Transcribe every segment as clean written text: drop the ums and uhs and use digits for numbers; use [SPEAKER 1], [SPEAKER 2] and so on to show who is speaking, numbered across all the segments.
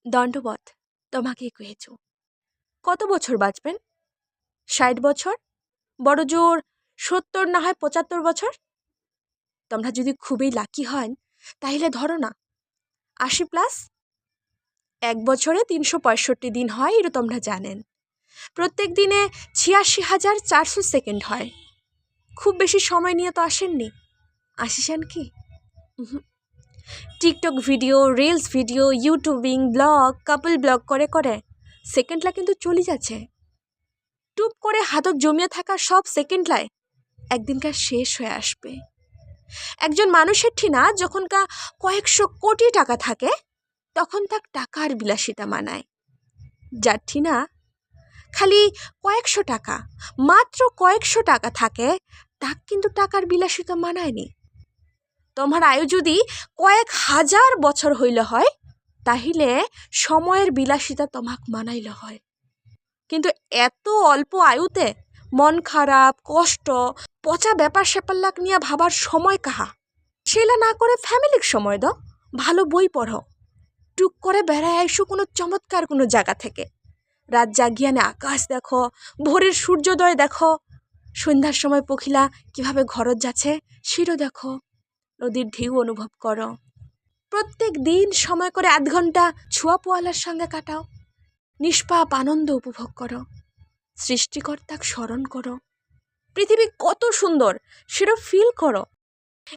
[SPEAKER 1] দণ্ডবত তোমাকে কহেছো কত বছর বাঁচবেন? 60 বছর, বড় জোর 70 না হয় 75 বছর। তোমরা যদি খুবই লাকি হন তাহলে ধরো না 80+। এক বছরে 365 দিন হয়, এটা তোমরা জানেন। প্রত্যেক দিনে 86,400 সেকেন্ড হয়। খুব বেশি সময় নিয়ে তো আসেননি, আসিসেন কি? TikTok video, reels video, YouTubing, vlog, couple vlog করে করে সেকেন্ডলা কিন্তু চলে যাচ্ছে। টুপ করে হাতত জমিয়ে থাকা সব সেকেন্ডলাই একদিনকার শেষ হয়ে আসবে। একজন মানুষের ঠিনা যখনকা কয়েকশো কোটি টাকা থাকে তখন তাক টাকার বিলাসিতা মানায়। যার ঠিনা খালি কয়েকশো টাকা, মাত্র কয়েকশো টাকা থাকে, তাক কিন্তু টাকার বিলাসিতা মানায়নি। তোমার আয়ু যদি কয়েক হাজার বছর হইলে হয় তাহলে সময়ের বিলাসিতা তোমাক মানাইলে হয়। কিন্তু এত অল্প আয়ুতে মন খারাপ, কষ্ট, পচা ব্যাপার স্যাপারলাক নিয়ে ভাবার সময় কাহা? সেলা না করে ফ্যামিলির সময় দাও, ভালো বই পড়ো, টুক করে বেড়ায় আইসো কোনো চমৎকার কোনো জায়গা থেকে। রাত জাগিয়ানে আকাশ দেখো, ভোরের সূর্যোদয় দেখো, সন্ধ্যার সময় পখিলা কিভাবে ঘরত যাচ্ছে সেটাও দেখো, নদীর ঢেউ অনুভব করো। প্রত্যেক দিন সময় করে আধ ঘন্টা ছোঁয়া পোয়ালার সঙ্গে কাটাও, নিষ্পাপ আনন্দ উপভোগ করো, সৃষ্টিকর্তাক স্মরণ করো। পৃথিবী কত সুন্দর সেটা ফিল করো।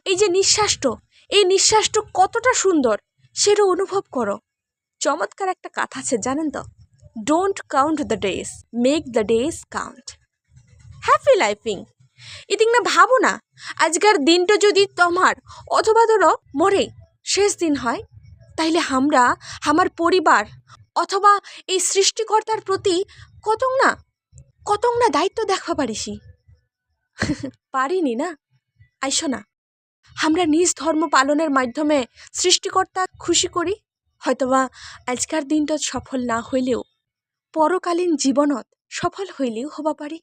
[SPEAKER 1] এই যে নিঃশ্বাসটা, এই নিঃশ্বাসটা কতটা সুন্দর সেটা অনুভব করো। চমৎকার একটা কথা আছে জানেন তো, don't count the days, make the days count. Happy লাইফিং ইদিক না ভাবো না আজকের দিনটা যদি তোমার অথবা ধরো মরে শেষ দিন হয় তাইলে আমরা আমার পরিবার অথবা এই সৃষ্টিকর্তার প্রতি কত না দায়িত্ব দেখা পারিসি। পারিনি না? আইসো না আমরা নিজ ধর্ম পালনের মাধ্যমে সৃষ্টিকর্তা খুশি করি। হয়তোবা আজকের দিনটা সফল না হইলেও পরকালীন জীবনত সফল হইলেও হবা পারি।